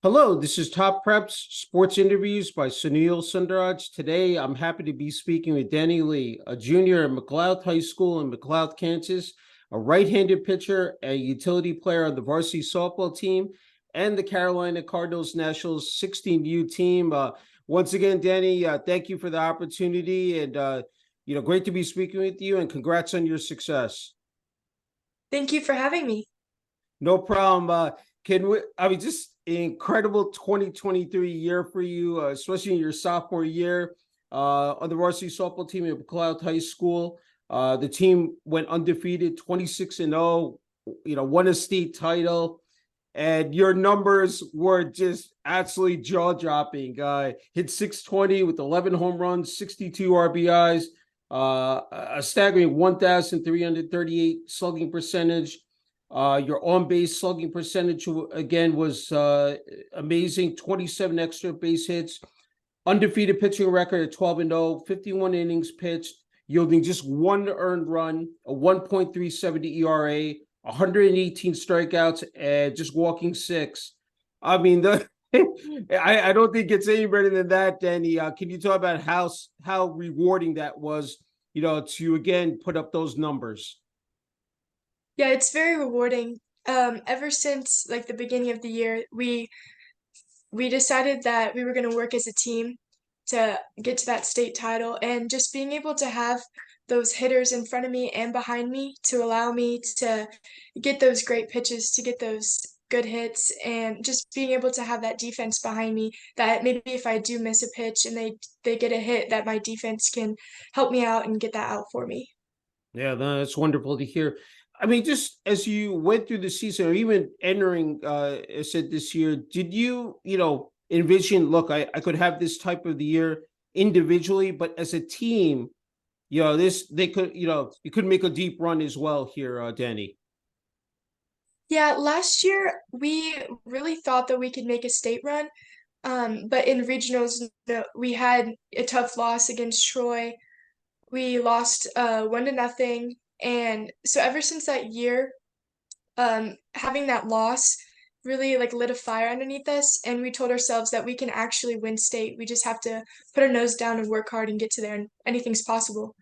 Hello, this is Top Preps Sports Interviews by Sunil Sunder. Today, I'm happy to be speaking with Dani Lee, a junior at McLouth High School in McLouth, Kansas, a right-handed pitcher, a utility player on the varsity softball team, and the Carolina Cardinals Nationals 16U team. Once again, Dani, thank you for the opportunity, and great to be speaking with you. And congrats on your success. Thank you for having me. No problem. Can we? I mean, just incredible 2023 year for you, especially in your sophomore year on the varsity softball team at McLouth High School. The team went undefeated, 26-0. Won a state title, and your numbers were just absolutely jaw dropping. Hit 620 with 11 home runs, 62 RBIs, a staggering 1,338 slugging percentage. Your on-base slugging percentage, again, was amazing, 27 extra base hits, undefeated pitching record at 12-0, 51 innings pitched, yielding just one earned run, a 1.370 ERA, 118 strikeouts, and just walking six. I mean, I don't think it's any better than that, Danny. Can you talk about how rewarding that was, to, again, put up those numbers? Yeah, it's very rewarding. Ever since like the beginning of the year, we decided that we were going to work as a team to get to that state title, and just being able to have those hitters in front of me and behind me to allow me to get those great pitches, to get those good hits, and just being able to have that defense behind me that maybe if I do miss a pitch and they get a hit, that my defense can help me out and get that out for me. Yeah, no, that's wonderful to hear. I mean, just as you went through the season, or even entering, I said this year, did you, envision, look, I could have this type of the year individually, but as a team, they could, you could make a deep run as well here, Danny. Yeah, last year we really thought that we could make a state run. But in regionals, we had a tough loss against Troy. We lost 1-0. And so ever since that year, having that loss really like lit a fire underneath us, and we told ourselves that we can actually win state. We just have to put our nose down and work hard and get to there, and anything's possible.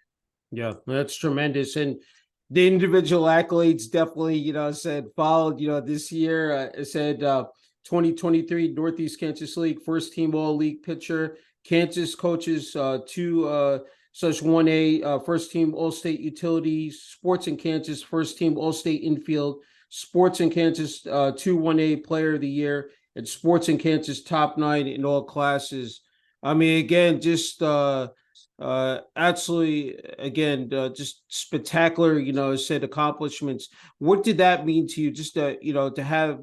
Yeah, that's tremendous. And the individual accolades definitely, said followed, this year, said 2023 Northeast Kansas League, first team all league pitcher, Kansas coaches, two such 1A, first team all state utility, sports in Kansas, first team all state infield, sports in Kansas, two 1A player of the year, and sports in Kansas top nine in all classes. I mean, again, just, absolutely, again, just spectacular, said accomplishments. What did that mean to you? Just to have,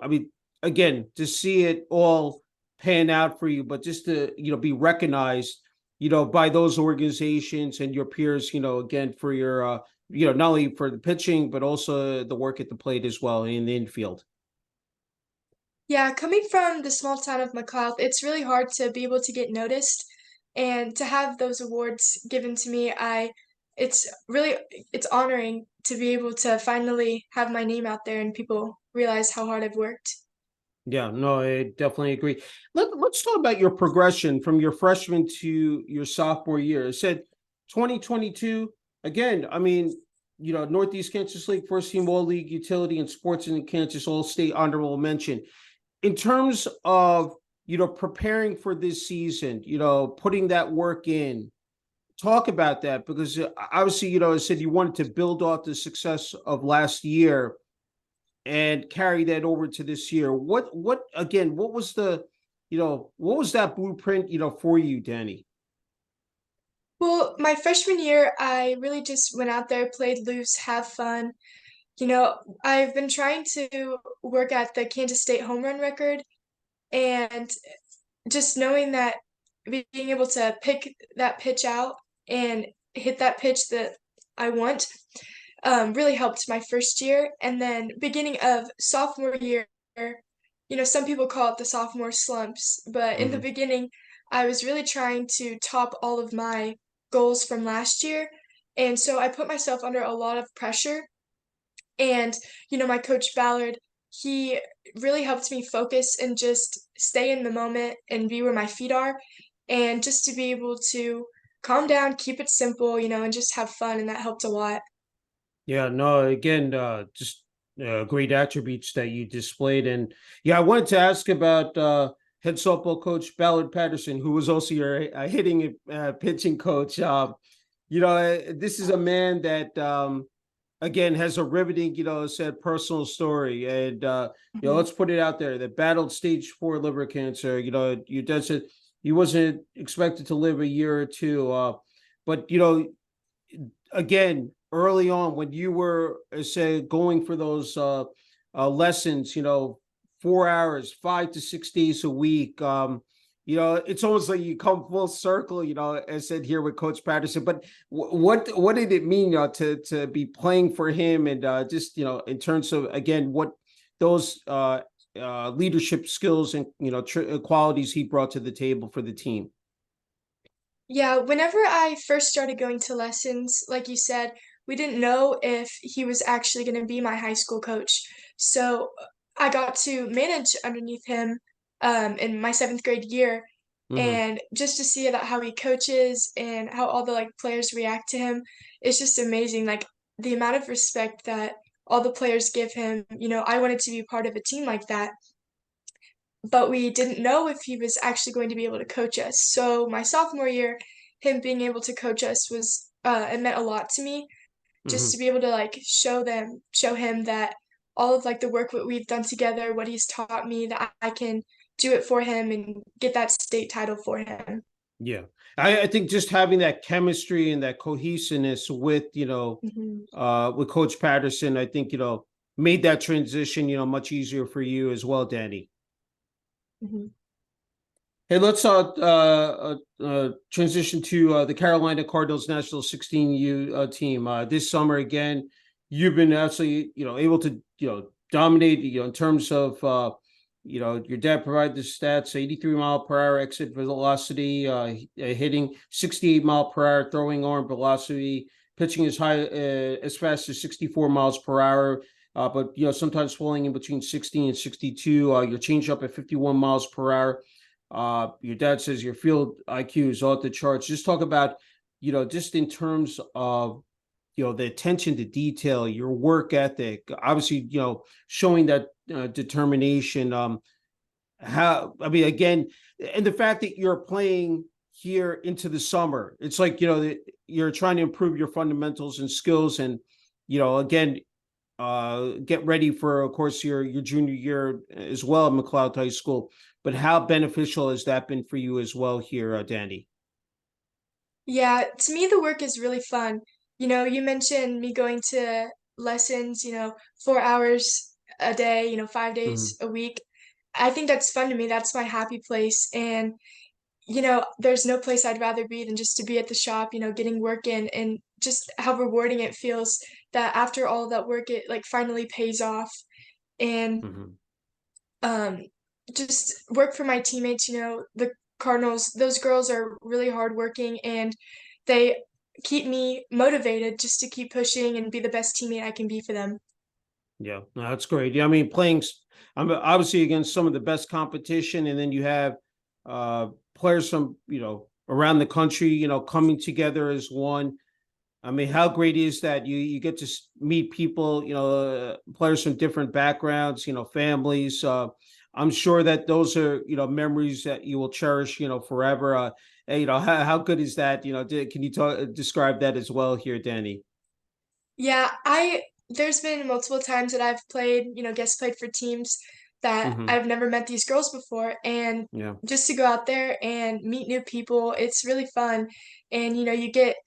I mean, again, to see it all pan out for you, but just to, be recognized, by those organizations and your peers, again, for your, not only for the pitching, but also the work at the plate as well in the infield. Yeah, coming from the small town of McLouth, it's really hard to be able to get noticed, and to have those awards given to me, it's really it's honoring to be able to finally have my name out there and people realize how hard I've worked. Yeah, no, I definitely agree. Let's talk about your progression from your freshman to your sophomore year. It said 2022, again, I mean, Northeast Kansas League, first team all league utility and sports in Kansas all state honorable mention. In terms of, preparing for this season, putting that work in, talk about that because obviously, I said you wanted to build off the success of last year and carry that over to this year. What again, what was what was that blueprint, for you, Danny? Well, my freshman year, I really just went out there, played loose, have fun. I've been trying to work at the Kansas State home run record, and just knowing that being able to pick that pitch out and hit that pitch that I want really helped my first year. And then beginning of sophomore year, some people call it the sophomore slumps, but in the Mm-hmm. beginning, I was really trying to top all of my goals from last year. And so I put myself under a lot of pressure. And, my coach Ballard, he really helped me focus and just stay in the moment and be where my feet are, and just to be able to calm down, keep it simple, and just have fun, and that helped a lot. Yeah, no, again, just great attributes that you displayed. And yeah, I wanted to ask about head softball coach Ballard Patterson, who was also your hitting pitching coach. This is a man that again has a riveting, said personal story, and Mhm. let's put it out there that battled stage 4 liver cancer. You does it. He wasn't expected to live a year or two, but again, early on when you were say going for those lessons, 4 hours, 5 to 6 days a week. It's almost like you come full circle, as said here with Coach Patterson. But what did it mean, to be playing for him, and just in terms of again what those leadership skills and qualities he brought to the table for the team? Yeah, whenever I first started going to lessons, like you said, we didn't know if he was actually going to be my high school coach. So I got to manage underneath him in my seventh grade year, Hmm. and just to see that how he coaches and how all the like players react to him, it's just amazing. Like the amount of respect that all the players give him. I wanted to be part of a team like that, but we didn't know if he was actually going to be able to coach us. So my sophomore year, him being able to coach us was it meant a lot to me, just to Hmm. be able to like show him that all of like the work that we've done together, what he's taught me, that I can do it for him and get that state title for him. Yeah. I think just having that chemistry and that cohesiveness with, Hmm. with Coach Patterson, I think, made that transition, much easier for you as well, Danny. Hmm. Hey, let's transition to the Carolina Cardinals Nationals 16U team. This summer again, you've been absolutely, able to, dominate, in terms of your dad provided the stats: 83 mile per hour exit velocity, hitting 68 mile per hour throwing arm velocity, pitching as fast as 64 miles per hour. But sometimes falling in between 60 and 62. Your changeup at 51 miles per hour. Your dad says your field IQ is off the charts. Just talk about, just in terms of, the attention to detail, your work ethic, obviously, showing that determination. Again, and the fact that you're playing here into the summer, it's like, you're trying to improve your fundamentals and skills, and, again, get ready for, of course, your junior year as well at McLouth High School. But how beneficial has that been for you as well here, Danny? Yeah, to me, the work is really fun. You mentioned me going to lessons, 4 hours a day, 5 days Mhm. a week. I think that's fun to me. That's my happy place. And, there's no place I'd rather be than just to be at the shop, getting work in, and just how rewarding it feels that after all that work, it like finally pays off. And Mhm. um, just work for my teammates, the Cardinals, those girls are really hardworking, and they keep me motivated just to keep pushing and be the best teammate I can be for them. Yeah, no, that's great. Yeah, I mean, I'm obviously against some of the best competition, and then you have players from, around the country, coming together as one. I mean, how great is that you get to meet people, players from different backgrounds, families. I'm sure that those are, memories that you will cherish, forever. How good is that? Can you describe that as well here, Danny? Yeah, there's been multiple times that I've played, guest played for teams that Hmm. I've never met these girls before, and Yeah. just to go out there and meet new people, it's really fun. And you get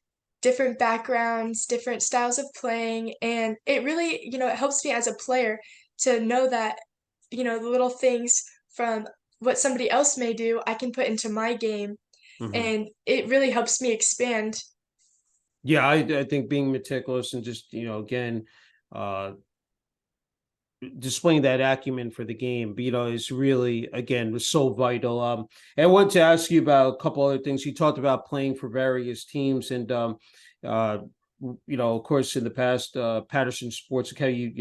different backgrounds, different styles of playing, and it really, it helps me as a player to know that, the little things from what somebody else may do, I can put into my game, Hmm. and it really helps me expand. Yeah, I think being meticulous and just, again, uh, displaying that acumen for the game, is really, again, was so vital. And I wanted to ask you about a couple other things. You talked about playing for various teams, and uh, of course, in the past, Patterson Sports Academy,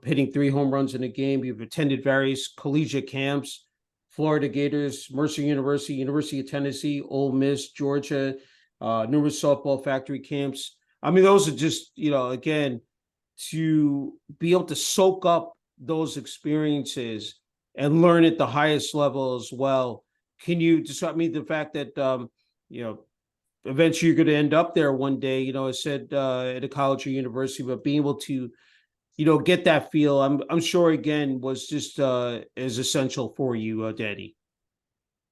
hitting 3 home runs in a game. You've attended various collegiate camps, Florida Gators, Mercer University, University of Tennessee, Ole Miss, Georgia, numerous softball factory camps. I mean, those are just, again, to be able to soak up those experiences and learn at the highest level as well. Can you describe me the fact that, eventually you're going to end up there one day, I said at a college or university, but being able to, get that feel, I'm sure again was just as essential for you, Daddy.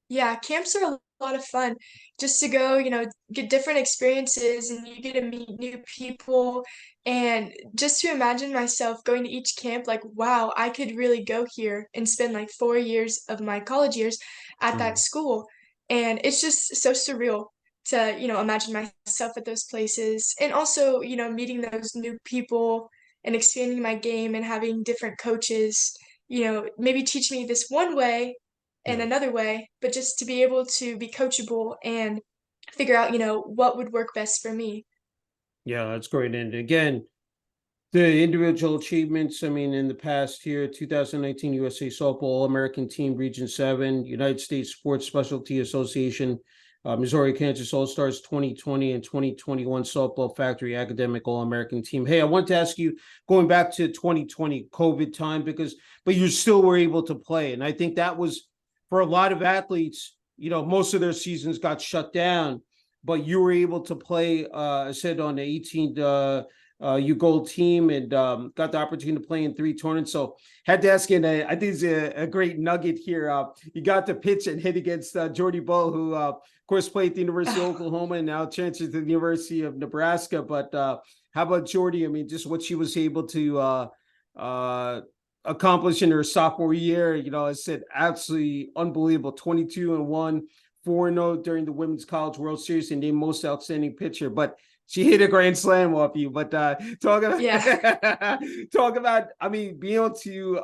Yeah, camps are a lot of fun just to go, get different experiences and you get to meet new people. And just to imagine myself going to each camp, like, wow, I could really go here and spend like 4 years of my college years at that Mm, school. And it's just so surreal to, imagine myself at those places. And also, meeting those new people and expanding my game and having different coaches, maybe teach me this one way in yeah. another way, but just to be able to be coachable and figure out, what would work best for me. Yeah, that's great. And again, the individual achievements, I mean, in the past year, 2019 USA Softball All-American Team Region 7, United States Sports Specialty Association, Missouri Kansas All-Stars 2020 and 2021 Softball Factory Academic All-American Team. Hey, I want to ask you, going back to 2020 COVID time, but you still were able to play. And I think that was, for a lot of athletes, most of their seasons got shut down, but you were able to play, I said, on the 18th, you gold team, and got the opportunity to play in 3 tournaments. So had to ask you, and I think it's a great nugget here. You got to pitch and hit against Jordy Bowe, who of course played at the University of Oklahoma and now transferred to the University of Nebraska. But how about Jordy? I mean, just what she was able to accomplish in her sophomore year. I said absolutely unbelievable. 22-1, 4-0 during the Women's College World Series, and named most outstanding pitcher. But she hit a grand slam off you. But talk about Yeah. talk about, I mean, being able to,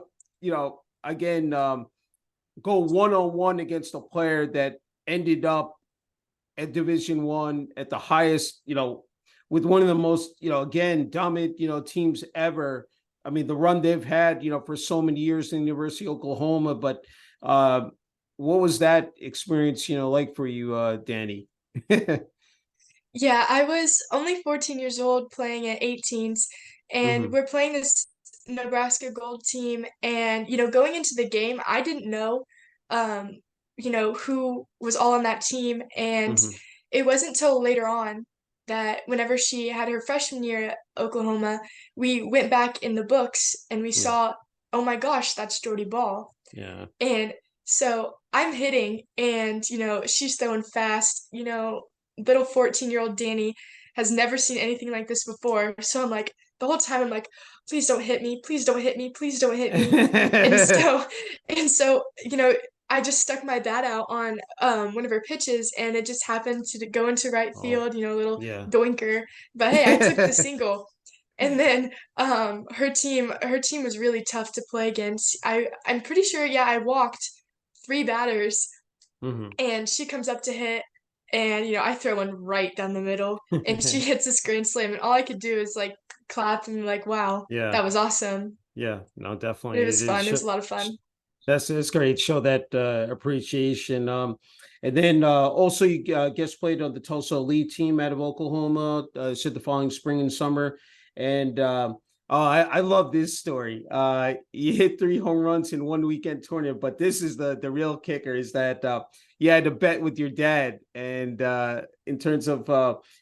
again, go one-on-one against a player that ended up at Division 1 at the highest, with one of the most, again, dominant, teams ever. I mean, the run they've had, for so many years in the University of Oklahoma. But what was that experience, like for you, Dani? Yeah, I was only 14 years old playing at 18s, and Hmm. we're playing this Nebraska Gold team. And, going into the game, I didn't know, um, who was all on that team. And Hmm. it wasn't till later on that whenever she had her freshman year at Oklahoma, we went back in the books and we Yeah. saw, oh my gosh, that's Jordy Ball. Yeah. And so I'm hitting and, she's throwing fast, little 14-year-old Dani has never seen anything like this before. So I'm like, the whole time I'm like, please don't hit me, please don't hit me, please don't hit me. And so, and so, I just stuck my bat out on one of her pitches and it just happened to go into right Oh, field, a little yeah. doinker. But hey, I took the single. And then her team was really tough to play against. I'm pretty sure, yeah, I walked 3 batters Hmm. and she comes up to hit and I throw one right down the middle and she hits this grand slam and all I could do is like clap and be like, wow, Yeah. that was awesome. Yeah. No, It definitely. It was is. fun. It was a lot of fun. That's great. Show that appreciation. And then also you guest played on the Tulsa Elite team out of Oklahoma. Said the following spring and summer. And oh, I love this story. You hit 3 home runs in one weekend tournament, but this is the real kicker is that you had to bet with your dad, and in terms of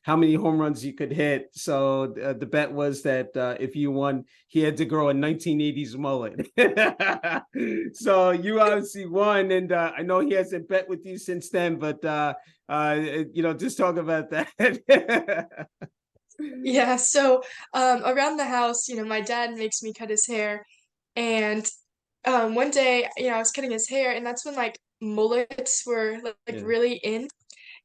how many home runs you could hit. So the bet was that if you won, he had to grow a 1980s mullet. So you obviously won, and I know he hasn't bet with you since then. But just talk about that. Yeah, so around the house, my dad makes me cut his hair. And one day, I was cutting his hair, and that's when like mullets were like Yeah, really in.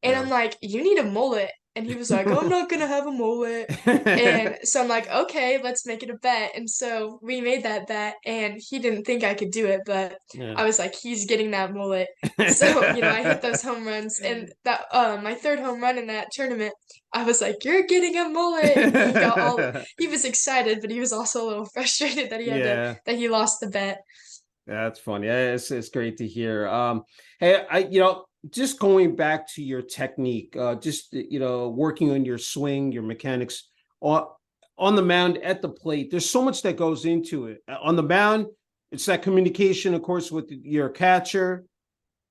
And yeah. I'm like, you need a mullet. And he was like, "Oh, I'm not gonna have a mullet." And so I'm like, "Okay, let's make it a bet." And so we made that bet, and he didn't think I could do it, but Yeah. I was like, "He's getting that mullet." So, I hit those home runs, and that my third home run in that tournament, I was like, "You're getting a mullet." And he was excited, but he was also a little frustrated that Yeah. that he lost the bet. That's funny. It's great to hear. Hey, just going back to your technique, just working on your swing, your mechanics on on the mound, at the plate. There's so much that goes into it. On the mound, it's that communication, of course, with your catcher,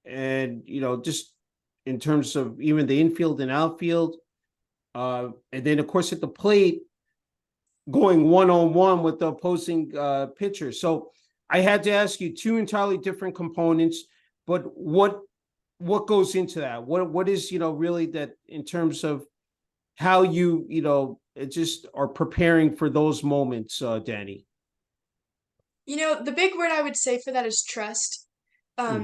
and just in terms of even the infield and outfield, and then of course at the plate, going one on one with the opposing pitcher. So I had to ask you two entirely different components, but what goes into that? What is really that in terms of how just are preparing for those moments, Danny? The big word I would say for that is trust. Um,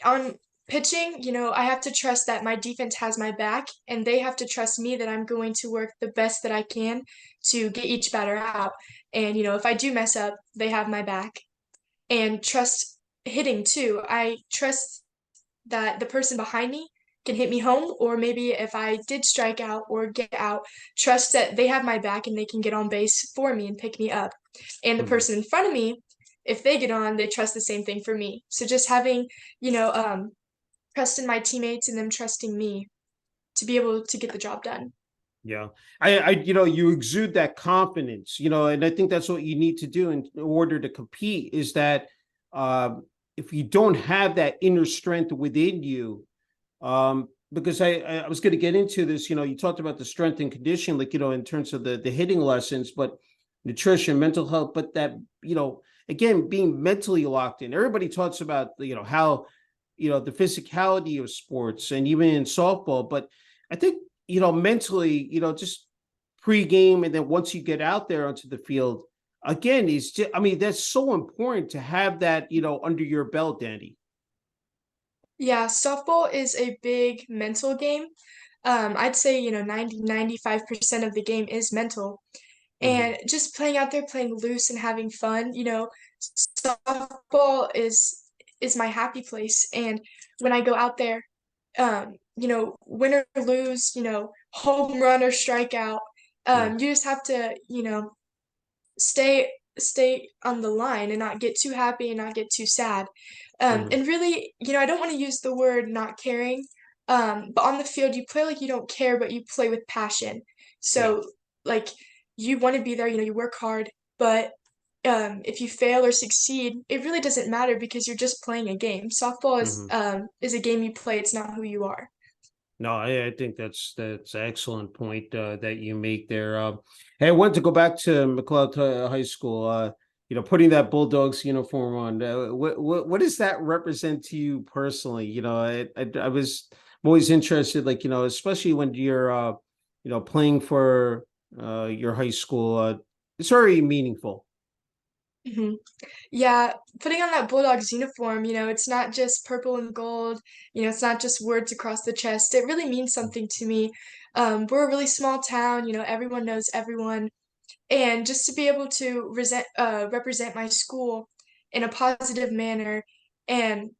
Hmm. on pitching, I have to trust that my defense has my back, and they have to trust me that I'm going to work the best that I can to get each batter out. And, if I do mess up, they have my back. And trust hitting too. I trust that the person behind me can hit me home, or maybe if I did strike out or get out, trust that they have my back and they can get on base for me and pick me up. And the Hmm. person in front of me, if they get on, they trust the same thing for me. So just having, trust in my teammates and them trusting me to be able to get the job done. Yeah. You exude that confidence, and I think that's what you need to do in order to compete is that uh, if you don't have that inner strength within you, because I was going to get into this, you talked about the strength and conditioning, like, in terms of the hitting lessons, but nutrition, mental health, but that, again, being mentally locked in. Everybody talks about, how, the physicality of sports and even in softball, but I think mentally, just pre-game and then once you get out there onto the field, again, is just, I mean, that's so important to have that, under your belt, Danny. Yeah, softball is a big mental game. I'd say, 95% of the game is mental. Hmm. And just playing out there, playing loose and having fun, softball is my happy place. And when I go out there, win or lose, home run or strikeout, Yeah. you just have to, stay stay on the line and not get too happy and not get too sad. Hmm. And really, I don't want to use the word not caring, but on the field, you play like you don't care, but you play with passion. Yeah. So, like, you want to be there, you work hard, but if you fail or succeed, it really doesn't matter because you're just playing a game. Softball Hmm. is a game you play, it's not who you are. No, I think that's an excellent point that you make there. Hey, I wanted to go back to McLouth High School. Putting that Bulldogs uniform on. What does that represent to you personally? I'm always interested, like especially when you're playing for your high school. It's very meaningful. Hmm. Yeah, putting on that Bulldogs uniform, it's not just purple and gold, it's not just words across the chest. It really means something to me. We're a really small town, everyone knows everyone. And just to be able to represent my school in a positive manner and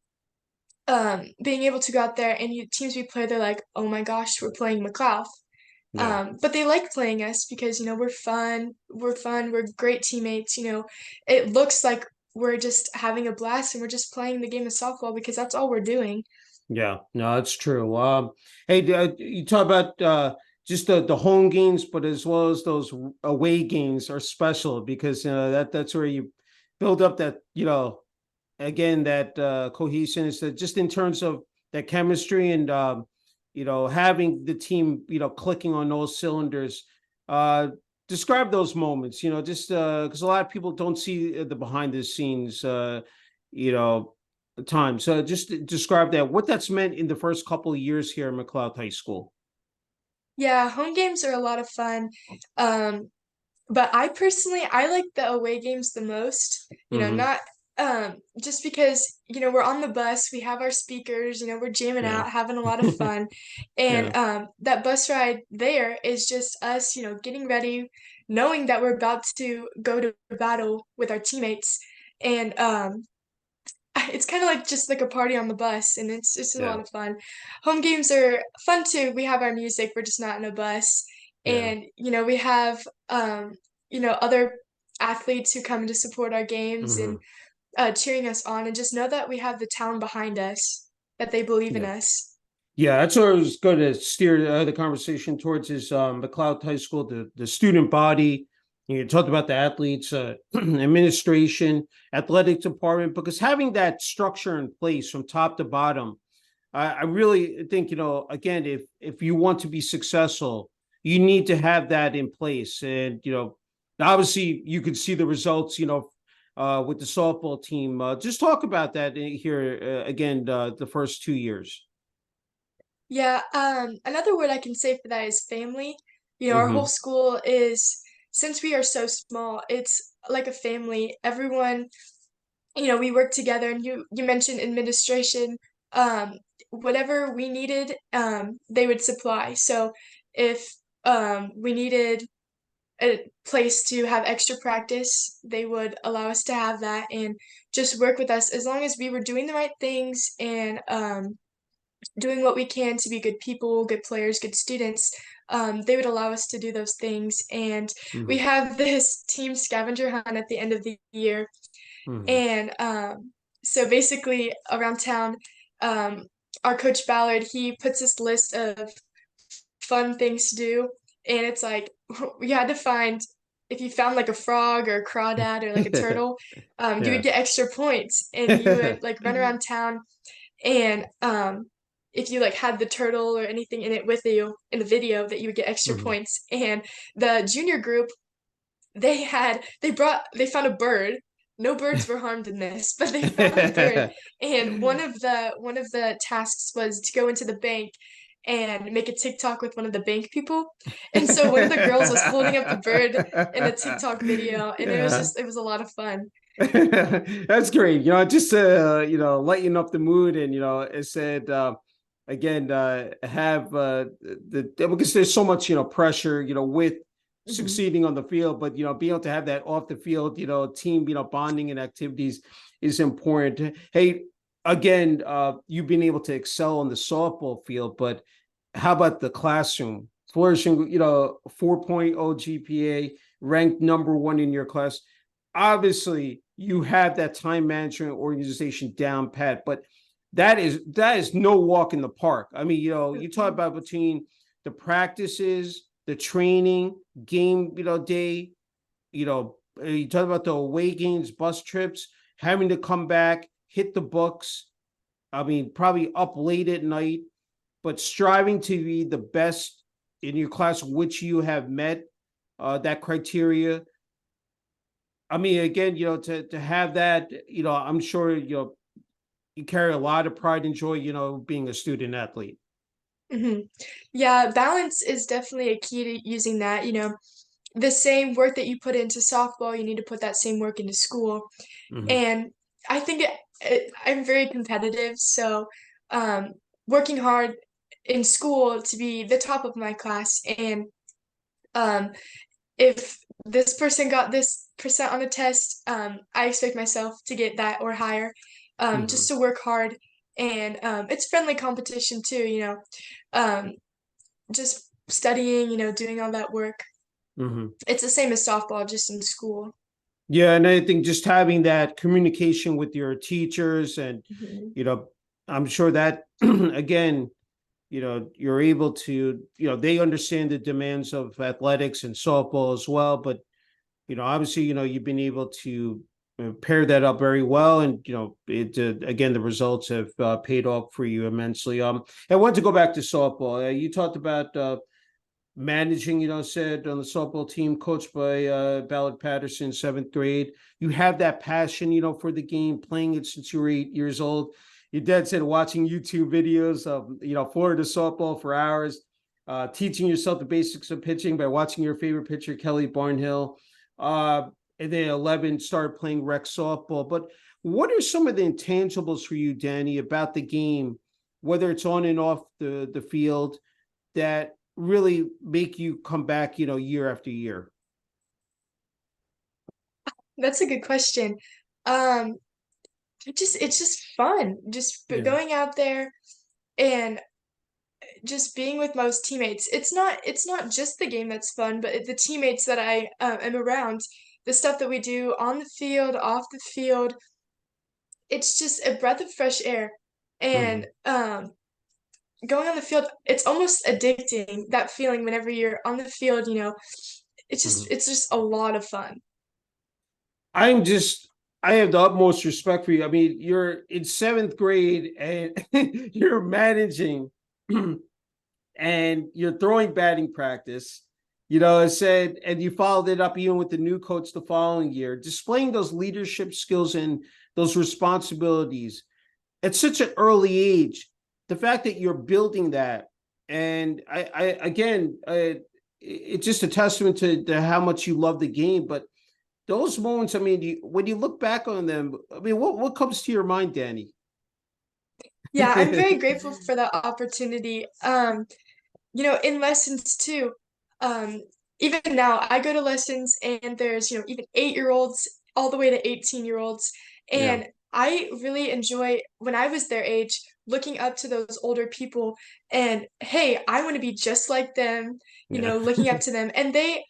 being able to go out there and teams we play, they're like, oh my gosh, we're playing McLouth. Yeah. But they like playing us because, we're great teammates, it looks like we're just having a blast and we're just playing the game of softball because that's all we're doing. Yeah, no, that's true. Hey, you talk about just the home games, but as well as those away games are special because that's where you build up that again that cohesion is that just in terms of that chemistry and having the team clicking on those cylinders. Uh, Describe those moments, just because a lot of people don't see the behind the scenes. You know time. So just describe that, what that's meant in the first couple of years here at McLouth High School. Yeah, home games are a lot of fun. Um, but I personally, I like the away games the most. Hmm. Not just because, we're on the bus, we have our speakers, we're jamming Yeah. out, having a lot of fun. And Yeah. that bus ride there is just us, getting ready, knowing that we're about to go to battle with our teammates. And it's kind of like just like a party on the bus, and it's just a lot Yeah. of fun. Home games are fun too. We have our music, we're just not in a bus. Yeah. And, we have, other athletes who come to support our games Hmm. and cheering us on, and just know that we have the town behind us, that they believe in Yeah. us. Yeah, that's what I was going to steer the conversation towards is McLouth High School, the student body. You talked about the athletes, administration, athletic department, because having that structure in place from top to bottom, I really think, again, if you want to be successful, you need to have that in place. And, obviously you could see the results, with the softball team. Just talk about that here again, the first 2 years. Yeah, another word I can say for that is family. Our whole Hmm. school is, since we are so small, it's like a family. Everyone, we work together, and you mentioned administration. Um, Whatever we needed, they would supply. So if we needed a place to have extra practice, they would allow us to have that and just work with us as long as we were doing the right things and doing what we can to be good people, good players, good students. They would allow us to do those things. And we Hmm. have this team scavenger hunt at the end of the year. Hmm. And so basically, around town, um, our coach Ballard, he puts this list of fun things to do. And it's like, we had to find, if you found like a frog or a crawdad or like a turtle, you Yeah. would get extra points, and you would like run around town. And if you like had the turtle or anything in it with you in the video, that you would get extra Hmm. points. And the junior group, they found a bird. No birds were harmed in this, but they found a bird. And one of the tasks was to go into the bank and make a TikTok with one of the bank people. And so one of the girls was holding up the bird in the TikTok video, and Yeah. it was a lot of fun. That's great. Just lighten up the mood, and it said again, have because there's so much pressure, with Hmm. succeeding on the field, but being able to have that off the field, team, bonding and activities is important. Hey, again, you've been able to excel on the softball field, but how about the classroom? Flourishing, 4.0 GPA, ranked number one in your class. Obviously you have that time management organization down pat, but that is no walk in the park. I mean, you talk about between the practices, the training, game, day, you talk about the away games, bus trips, having to come back, hit the books. I mean, probably up late at night, but striving to be the best in your class, which you have met that criteria. I mean, again, to have that, I'm sure you carry a lot of pride and joy, being a student athlete. Hmm. Yeah, balance is definitely a key to using that. The same work that you put into softball, you need to put that same work into school. Hmm. And I think I'm very competitive, so um, working hard in school to be the top of my class, and um, if this person got this percent on a test, I expect myself to get that or higher, just Hmm. to work hard. And it's friendly competition too, um, just studying, doing all that work. Hmm. It's the same as softball, just in school. Yeah, and I think just having that communication with your teachers, and Mhm. you know, I'm sure that again, you're able to, they understand the demands of athletics and softball as well, but obviously, you've been able to pair that up very well, and it again, the results have paid off for you immensely. I want to go back to softball. You talked about managing, said on the softball team, coached by Ballard Patterson, seventh grade. You have that passion, for the game, playing it since you were 8 years old. Your dad said watching YouTube videos of, Florida softball for hours, teaching yourself the basics of pitching by watching your favorite pitcher, Kelly Barnhill. Uh, and then 11 started playing rec softball. But What are some of the intangibles for you, Danny, about the game, whether it's on and off the field, that really make you come back, year after year? That's a good question. Um, it's just fun, just Yeah. going out there and just being with most teammates. It's not just the game that's fun, but the teammates that I am around, the stuff that we do on the field, off the field. It's just a breath of fresh air, and Hmm. going on the field, it's almost addicting, that feeling whenever you're on the field. It's just Hmm. it's just a lot of fun. I'm just, I have the utmost respect for you. I mean, you're in seventh grade and you're managing and you're throwing batting practice. I said, and you followed it up even with the new coach the following year, displaying those leadership skills and those responsibilities at such an early age. The fact that you're building that, and I again, it's just a testament to how much you love the game. But those moments, I mean, when you look back on them, I mean, what comes to your mind, Danny? Yeah, I'm very grateful for that opportunity. In lessons too, um, even now I go to lessons and there's, even 8-year-olds all the way to 18-year-olds. Yeah. And I really enjoy when I was their age looking up to those older people and hey, I want to be just like them, Yeah. looking up to them. And they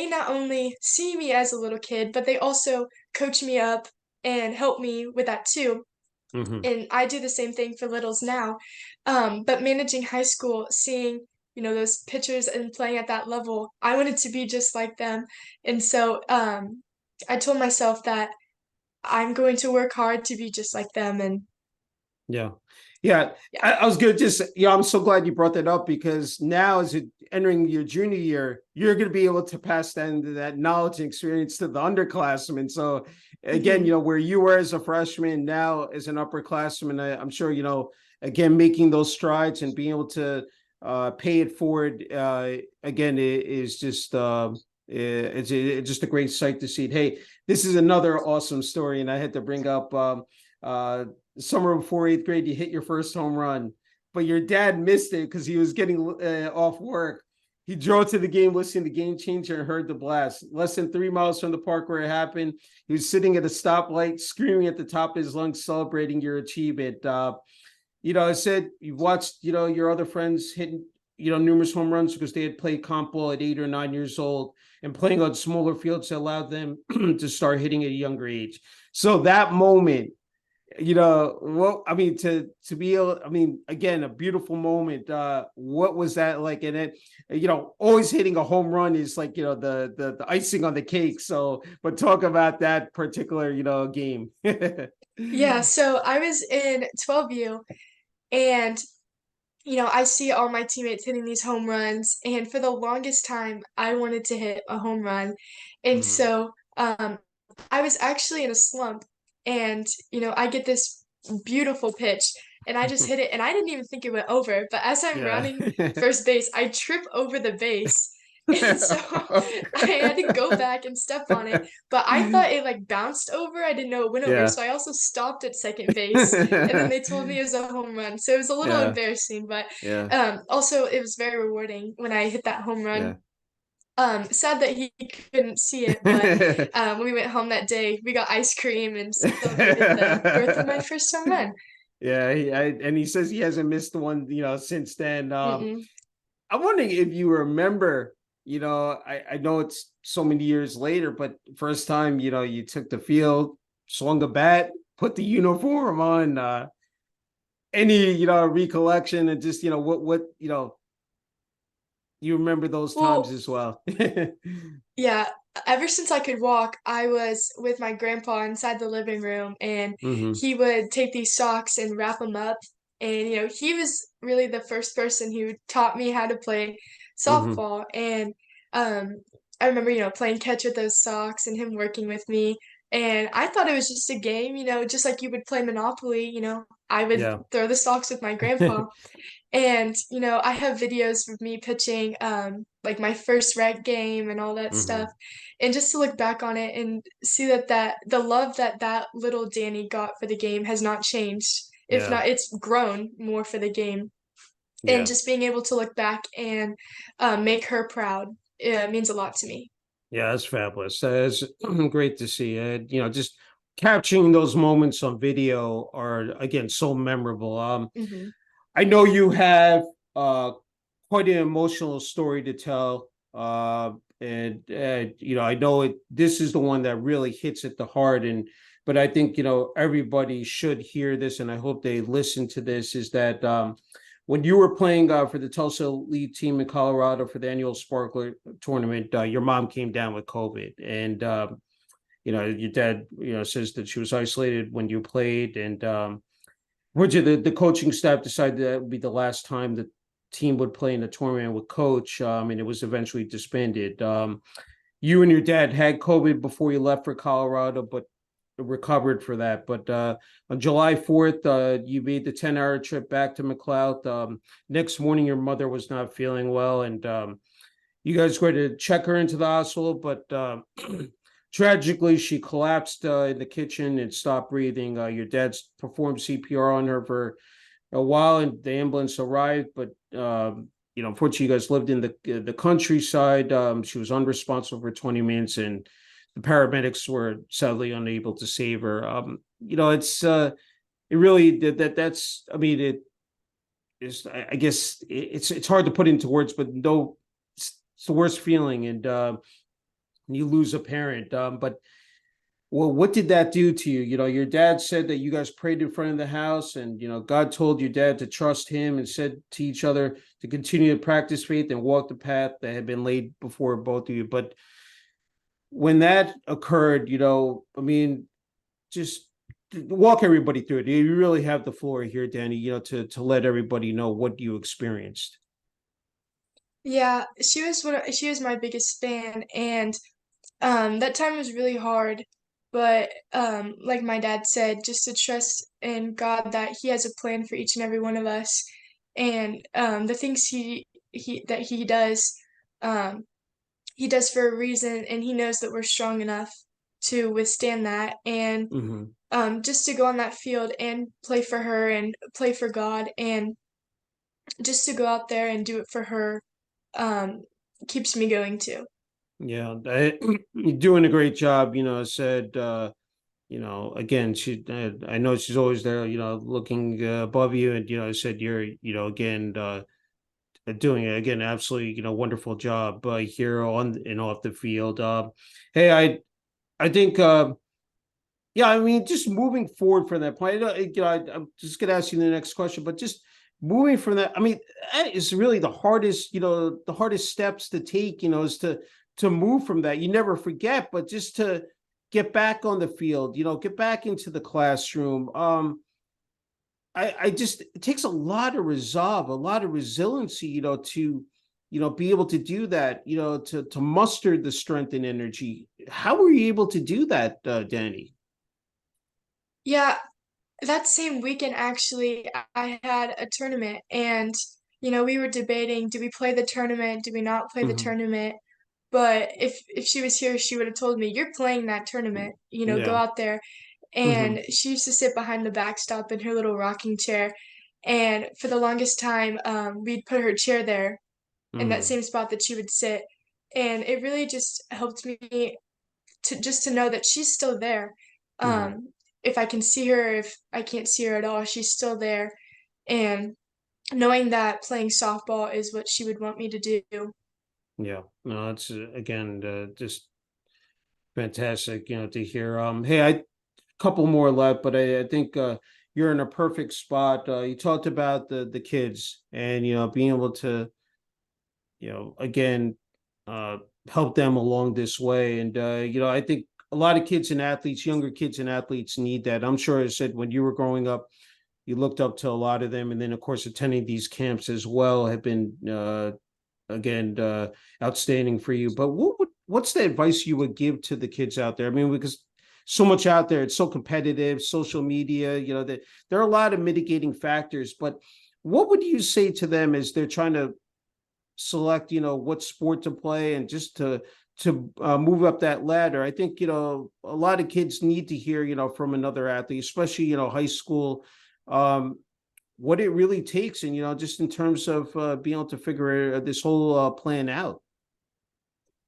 not only see me as a little kid, but they also coach me up and help me with that too. Hmm. And I do the same thing for littles now. But managing high school, seeing, those pitchers and playing at that level, I wanted to be just like them. And so I told myself that I'm going to work hard to be just like them. And Yeah. Yeah. yeah. I was good. Just, I'm so glad you brought that up because now, as it entering your junior year, you're going to be able to pass that knowledge and experience to the underclassmen. So, again, Mhm. where you were as a freshman, now as an upperclassman, I'm sure, again, making those strides and being able to pay it forward, again, is just, it's just a great sight to see it. Hey, this is another awesome story. And I had to bring up, uh, summer before eighth grade, you hit your first home run, but your dad missed it because he was getting off work. He drove to the game, listening to Game Changer, and heard the blast. Less than 3 miles from the park where it happened, he was sitting at a stoplight, screaming at the top of his lungs, celebrating your achievement. I said you've watched, your other friends hitting, numerous home runs because they had played comp ball at 8 or 9 years old and playing on smaller fields that allowed them to start hitting at a younger age. So that moment, well, I mean, to be able, I mean, again, a beautiful moment. What was that like? And it, always hitting a home run is like, the icing on the cake. So, but talk about that particular, game. Yeah, so I was in 12U and I see all my teammates hitting these home runs, and for the longest time, I wanted to hit a home run. And Mhm. so, I was actually in a slump, and I get this beautiful pitch, and I just hit it, and I didn't even think it went over. But as I'm Yeah. rounding first base, I trip over the base, and so I had to go back and step on it. But I thought it like bounced over. I didn't know it went over, Yeah. so I also stopped at second base, and then they told me it was a home run. So it was a little Yeah. embarrassing, but Yeah. also it was very rewarding when I hit that home run. Yeah. Sad that he couldn't see it, but when we went home that day, we got ice cream and celebrated the birth of my first home run. Yeah, and he says he hasn't missed one, since then. Mm-mm. I'm wondering if you remember, I know it's so many years later, but first time, you took the field, swung a bat, put the uniform on, any, recollection and just, what, you remember those times Well, as well. yeah, ever since I could walk, I was with my grandpa inside the living room, and Hmm. he would take these socks and wrap them up. And, he was really the first person who taught me how to play Hmm. softball. And I remember, playing catch with those socks and him working with me. And I thought it was just a game, just like you would play Monopoly, I would Yeah. throw the stocks with my grandpa. And, I have videos of me pitching, like my first rec game and all that stuff. Hmm. And just to look back on it and see that the love that little Dani got for the game has not changed. If Yeah. not, it's grown more for the game. And Yeah. just being able to look back and make her proud means a lot to me. Yeah, that's fabulous. That's great to see. Just capturing those moments on video are again so memorable. Hmm. I know you have quite an emotional story to tell. I know this is the one that really hits at the heart. But I think, everybody should hear this, and I hope they listen to this, is that when you were playing for the Tulsa Elite team in Colorado for the annual Sparkler tournament, your mom came down with COVID. And, your dad, says that she was isolated when you played. And, which the coaching staff decided that would be the last time the team would play in a tournament with coach, and it was eventually disbanded. You and your dad had COVID before you left for Colorado, but recovered for that. But on July 4th, you made the 10-hour trip back to McLouth. Next morning, your mother was not feeling well, and you guys were to check her into the hospital, but tragically, she collapsed in the kitchen and stopped breathing. Your dad's performed CPR on her for a while, and the ambulance arrived. But unfortunately, you guys lived in the countryside. She was unresponsive for 20 minutes, and the paramedics were sadly unable to save her. It really that's. I mean, it is. I guess it's hard to put into words, but no, it's the worst feeling, and you lose a parent. But well, what did that do to you? Your dad said that you guys prayed in front of the house, and God told your dad to trust him and said to each other to continue to practice faith and walk the path that had been laid before both of you. But when that occurred, I mean, just walk everybody through it. You really have the floor here, Dani, to let everybody know what you experienced. Yeah, she was my biggest fan, and that time was really hard, but like my dad said, just to trust in God that He has a plan for each and every one of us, and the things um, He does for a reason, and He knows that we're strong enough to withstand that, and Mm-hmm. just to go on that field and play for her and play for God, and just to go out there and do it for her, um, keeps me going too. Yeah, you're doing a great job. I said, again, I know she's always there, looking above you. And, I said, you're, again, doing it again, absolutely, wonderful job here on and off the field. Hey, I think, yeah, I mean, just moving forward from that point, I'm just going to ask you the next question, but just moving from that, I mean, that is really the hardest, the hardest steps to take, is to move from that. You never forget, but just to get back on the field, get back into the classroom. I just, it takes a lot of resolve, a lot of resiliency, to, be able to do that, to muster the strength and energy. How were you able to do that, Dani? Yeah, that same weekend, actually, I had a tournament, and we were debating, do we play the tournament? Do we not play the Hmm. tournament? But if she was here, she would have told me, "You're playing that tournament. Go Yeah. out there." Hmm. And she used to sit behind the backstop in her little rocking chair, and for the longest time, we'd put her chair there in that Hmm. same spot that she would sit, and it really just helped me to know that she's still there. Hmm. If I can see her, if I can't see her at all, she's still there, and knowing that playing softball is what she would want me to do. Yeah. No, it's again just fantastic, to hear. Hey, I couple more left, but I think you're in a perfect spot. You talked about the kids and being able to again uh, help them along this way, and I think a lot of kids and athletes, younger kids and athletes, need that. I'm sure I said when you were growing up, you looked up to a lot of them, and then of course attending these camps as well have been again outstanding for you. But what's the advice you would give to the kids out there? I mean, because so much out there. It's so competitive, social media, that there are a lot of mitigating factors. But what would you say to them as they're trying to select, what sport to play and just to move up that ladder? I think, a lot of kids need to hear, from another athlete, especially, high school, what it really takes. And, just in terms of being able to figure this whole plan out.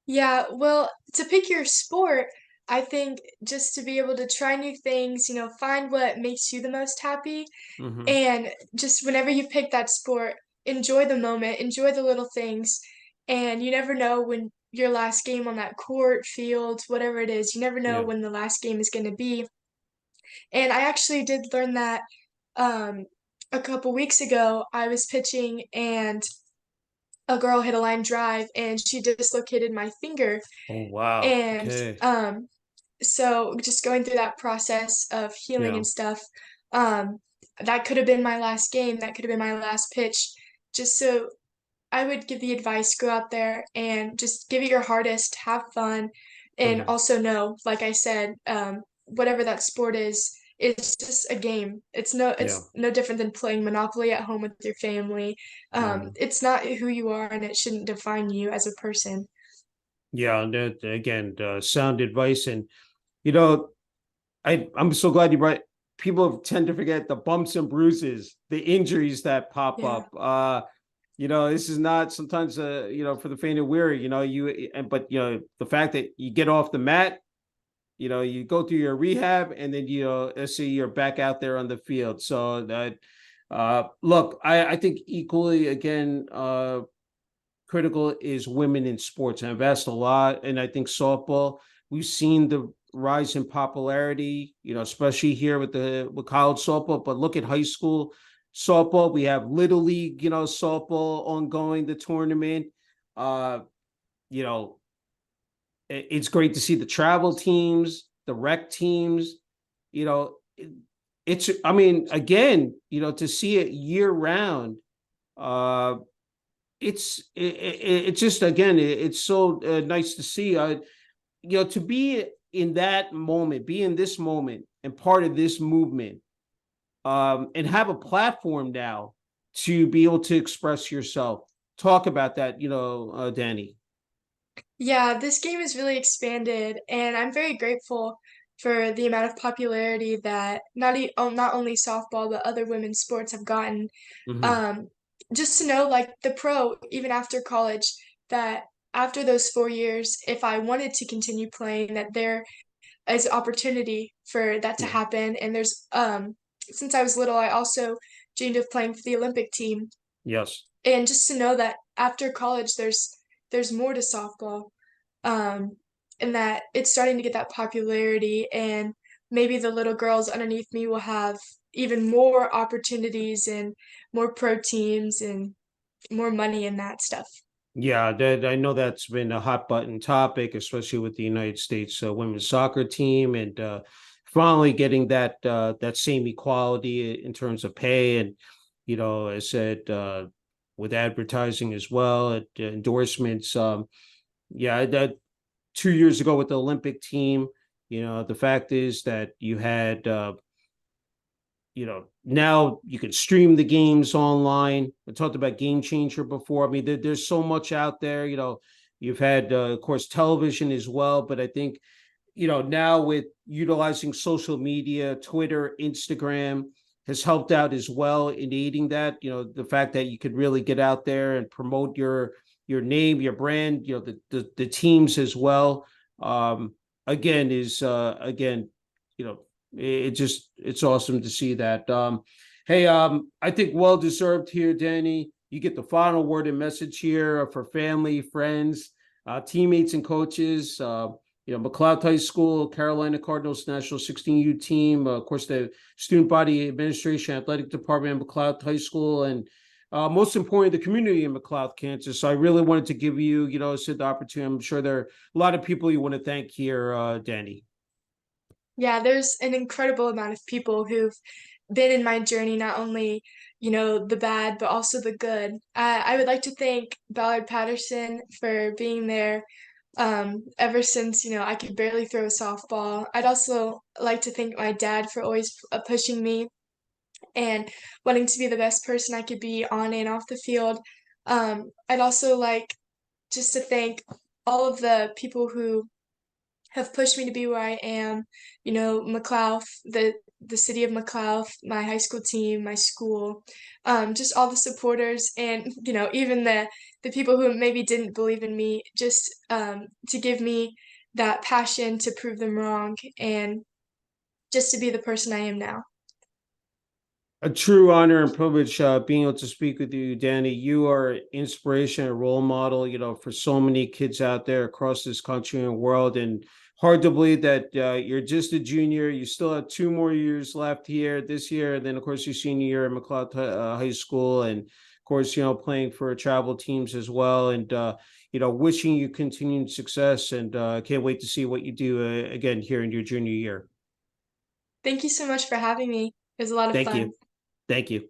Yeah, well, to pick your sport, I think just to be able to try new things, find what makes you the most happy. Hmm. And just whenever you pick that sport, enjoy the moment, enjoy the little things. And you never know when your last game on that court, field, whatever it is, you never know Yeah. when the last game is going to be. And I actually did learn that um, a couple weeks ago. I was pitching and a girl hit a line drive and she dislocated my finger. Oh, wow. And Okay. so just going through that process of healing Yeah. and stuff, um, that could have been my last game, that could have been my last pitch. Just so I would give the advice, go out there and just give it your hardest, have fun, and Hmm. also know, like I said, whatever that sport is, it's just a game. Yeah. It's no different than playing Monopoly at home with your family. Hmm. It's not who you are, and it shouldn't define you as a person. Yeah. And that, again, sound advice. And, you know, I'm so glad you brought. People tend to forget the bumps and bruises, the injuries that pop Yeah. up. This is not sometimes for the faint of weary. But the fact that you get off the mat, you go through your rehab, and then let's see, you're back out there on the field. So that look, I think equally again critical is women in sports. And I've asked a lot, and I think softball. We've seen the rise in popularity, especially here with college softball. But look at high school softball. We have little league, softball ongoing, the tournament. Uh, you know, it's great to see the travel teams, the rec teams. You know, it's. I mean, again, to see it year round. Uh, it's just again, it's so nice to see. To be in that moment, be in this moment, and part of this movement, and have a platform now to be able to express yourself. Talk about that, Dani. Yeah, this game has really expanded, and I'm very grateful for the amount of popularity that not only softball but other women's sports have gotten. Hmm. Um, just to know, like the pro, even after college, that after those 4 years, if I wanted to continue playing, that there is opportunity for that to Yeah. happen. And there's since I was little, I also dreamed of playing for the Olympic team, Yes. and just to know that after college, there's more to softball, um, and that it's starting to get that popularity, and maybe the little girls underneath me will have even more opportunities and more pro teams and more money and that stuff. Yeah, that I know that's been a hot button topic, especially with the United States women's soccer team, and finally getting that same equality in terms of pay, and I said with advertising as well, endorsements. Yeah, that 2 years ago with the Olympic team, the fact is that you had now you can stream the games online. I talked about Game Changer before. I mean, there's so much out there. You've had, of course, television as well, but I think, now with utilizing social media, Twitter, Instagram has helped out as well in aiding that. The fact that you could really get out there and promote your name, your brand, the teams as well. Again, is again, you know, it's awesome to see that. Hey, I think well deserved here, Dani. You get the final word and message here for family, friends, teammates, and coaches. McLouth High School, Carolina Cardinals National 16U team, of course, the student body administration, athletic department at McLouth High School, and most importantly, the community in McLouth, Kansas. So I really wanted to give you, Sid, the opportunity. I'm sure there are a lot of people you want to thank here, Dani. Yeah, there's an incredible amount of people who've been in my journey, not only, the bad, but also the good. I would like to thank Ballard Patterson for being there ever since, I could barely throw a softball. I'd also like to thank my dad for always pushing me and wanting to be the best person I could be on and off the field. I'd also like just to thank all of the people who have pushed me to be where I am. McLouth, the city of McLouth, my high school team, my school, just all the supporters, and even the people who maybe didn't believe in me, just to give me that passion to prove them wrong, and just to be the person I am now. A true honor and privilege being able to speak with you, Danny. You are inspiration, a role model, for so many kids out there across this country and world. And hard to believe that you're just a junior. You still have 2 more years left here this year, and then of course your senior year at McLouth High School, and of course playing for travel teams as well. And wishing you continued success. And can't wait to see what you do again here in your junior year. Thank you so much for having me. It was a lot of Thank fun. you. Thank you.